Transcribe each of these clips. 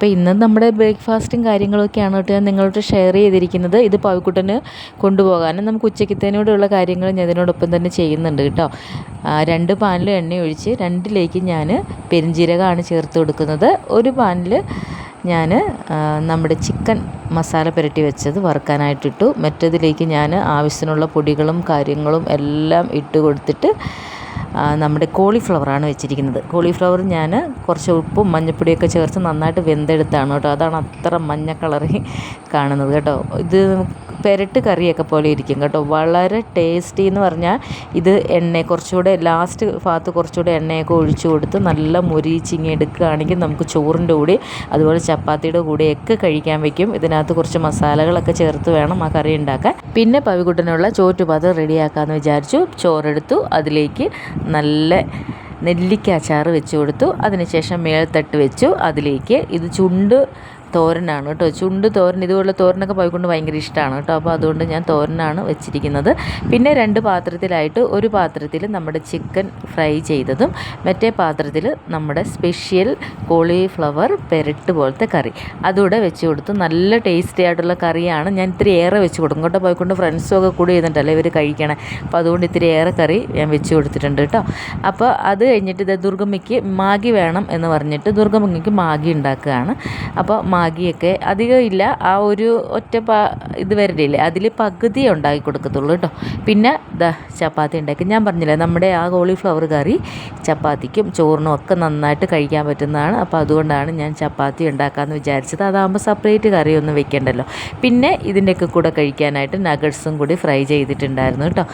അപ്പോൾ ഇന്ന് നമ്മുടെ ബ്രേക്ക്ഫാസ്റ്റും കാര്യങ്ങളൊക്കെയാണ് കേട്ടോ ഞാൻ നിങ്ങളോട് ഷെയർ ചെയ്തിരിക്കുന്നത്. ഇത് പവിക്കുട്ടന് കൊണ്ടുപോകാനും നമുക്ക് ഉച്ചക്കത്തേനോടുള്ള കാര്യങ്ങൾ ഞാൻ ഇതിനോടൊപ്പം തന്നെ ചെയ്യുന്നുണ്ട് കേട്ടോ. 2 പാനിൽ എണ്ണ ഒഴിച്ച് 2ലേക്ക് ഞാൻ പെരുംജീരകമാണ് ചേർത്ത് കൊടുക്കുന്നത്. ഒരു പാനിൽ ഞാൻ നമ്മുടെ ചിക്കൻ മസാല പുരട്ടി വെച്ചത് വറുക്കാനായിട്ടിട്ടു. മറ്റേതിലേക്ക് ഞാൻ ആവശ്യത്തിനുള്ള പൊടികളും കാര്യങ്ങളും എല്ലാം ഇട്ട് കൊടുത്തിട്ട് നമ്മുടെ കോളിഫ്ലവറാണ് വെച്ചിരിക്കുന്നത്. കോളിഫ്ലവർ ഞാൻ കുറച്ച് ഉപ്പും മഞ്ഞൾപ്പൊടിയൊക്കെ ചേർത്ത് നന്നായിട്ട് വെന്തെടുത്താണ് കേട്ടോ. അതാണ് അത്ര മഞ്ഞ കളറിൽ കാണുന്നത് കേട്ടോ. ഇത് പെരട്ട് കറിയൊക്കെ പോലെ ഇരിക്കും കേട്ടോ. വളരെ ടേസ്റ്റി എന്ന് പറഞ്ഞാൽ ഇത് കുറച്ചുകൂടെ ലാസ്റ്റ് ഭാഗത്ത് കുറച്ചുകൂടെ എണ്ണയൊക്കെ ഒഴിച്ചു കൊടുത്ത് നല്ല മൊരിച്ചിങ്ങി എടുക്കുകയാണെങ്കിൽ നമുക്ക് ചോറിൻ്റെ കൂടെ അതുപോലെ ചപ്പാത്തിയുടെ കൂടെയൊക്കെ കഴിക്കാൻ വയ്ക്കും. ഇതിനകത്ത് കുറച്ച് മസാലകളൊക്കെ ചേർത്ത് വേണം ആ കറി ഉണ്ടാക്കാൻ. പിന്നെ പവിക്കുട്ടനുള്ള ചോറ്റുപാത്രം റെഡിയാക്കാമെന്ന് വിചാരിച്ചു. ചോറെടുത്തു, അതിലേക്ക് നല്ല നെല്ലിക്ക അച്ചാർ വെച്ച് കൊടുത്തു. അതിനുശേഷം മേൽത്തട്ട് വെച്ചു. അതിലേക്ക് ഇത് ചുണ്ട് തോരനാണ് കേട്ടോ. ചുണ്ട് തോരൻ, ഇതുപോലുള്ള തോരനൊക്കെ പോയിക്കൊണ്ട് ഭയങ്കര ഇഷ്ടമാണ് കേട്ടോ. അപ്പോൾ അതുകൊണ്ട് ഞാൻ തോരനാണ് വെച്ചിരിക്കുന്നത്. പിന്നെ 2 പാത്രത്തിലായിട്ട് ഒരു പാത്രത്തിൽ നമ്മുടെ ചിക്കൻ ഫ്രൈ ചെയ്തതും മറ്റേ പാത്രത്തിൽ നമ്മുടെ സ്പെഷ്യൽ കോളിഫ്ലവർ പെരട്ട് പോലത്തെ കറി അതുകൂടെ വെച്ച് കൊടുത്തു. നല്ല ടേസ്റ്റി ആയിട്ടുള്ള കറിയാണ്. ഞാൻ ഇത്തിരി ഏറെ വെച്ച് കൊടുക്കും കേട്ടോ. പോയിക്കൊണ്ട് ഫ്രണ്ട്സൊക്കെ കൂടി ചെയ്തിട്ടല്ലേ ഇവർ കഴിക്കണേ. അപ്പോൾ അതുകൊണ്ട് ഇത്തിരി ഏറെ കറി ഞാൻ വെച്ച് കൊടുത്തിട്ടുണ്ട് കേട്ടോ. അപ്പോൾ അത് കഴിഞ്ഞിട്ട് ഇത് ദുർഗമ്മയ്ക്ക് മാഗി വേണം എന്ന് പറഞ്ഞിട്ട് ദുർഗമ്മയ്ക്ക് മാഗി ഉണ്ടാക്കുകയാണ്. അപ്പോൾ മാഗിയൊക്കെ അധികം ഇല്ല, ആ ഒരു ഒറ്റ ഇത് വരലില്ലേ അതിൽ പകുതി ഉണ്ടാക്കി കൊടുക്കത്തുള്ളൂ കേട്ടോ. പിന്നെ ചപ്പാത്തി ഉണ്ടാക്കി. ഞാൻ പറഞ്ഞില്ലേ നമ്മുടെ ആ കോളിഫ്ലവർ കറി ചപ്പാത്തിക്കും ചോറിനും ഒക്കെ നന്നായിട്ട് കഴിക്കാൻ പറ്റുന്നതാണ്. അപ്പോൾ അതുകൊണ്ടാണ് ഞാൻ ചപ്പാത്തി ഉണ്ടാക്കാമെന്ന് വിചാരിച്ചത്. അതാകുമ്പോൾ സെപ്പറേറ്റ് കറിയൊന്നും വെക്കേണ്ടല്ലോ. പിന്നെ ഇതിൻ്റെയൊക്കെ കൂടെ കഴിക്കാനായിട്ട് നഗറ്റ്സും കൂടി ഫ്രൈ ചെയ്തിട്ടുണ്ടായിരുന്നു കേട്ടോ.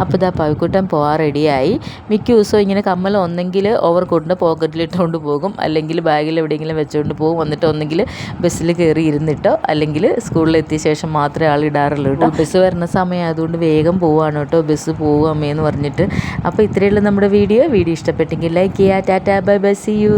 അപ്പോൾ ഇതാ പവിക്കുട്ടൻ പോകാൻ റെഡിയായി. മിക്ക ദിവസവും ഇങ്ങനെ കമ്മൽ ഒന്നെങ്കിൽ ഓവർകോട്ടിൻ്റെ പോക്കറ്റിലിട്ടുകൊണ്ട് പോകും, അല്ലെങ്കിൽ ബാഗിൽ എവിടെയെങ്കിലും വെച്ചുകൊണ്ട് പോകും. എന്നിട്ട് ഒന്നെങ്കിൽ ബസ്സിൽ കയറി ഇരുന്നിട്ടോ അല്ലെങ്കിൽ സ്കൂളിലെത്തിയ ശേഷം മാത്രമേ ആൾ ഇടാറുള്ളൂ കേട്ടോ. ബസ് വരുന്ന സമയം ആയതുകൊണ്ട് വേഗം പോവുകയാണ് കേട്ടോ. ബസ് പോവും അമ്മയെന്ന് പറഞ്ഞിട്ട്. അപ്പോൾ ഇത്രയുള്ള നമ്മുടെ വീഡിയോ ഇഷ്ടപ്പെട്ടെങ്കിൽ ലൈക്ക് ചെയ്യുക. Tata bye bye, see U.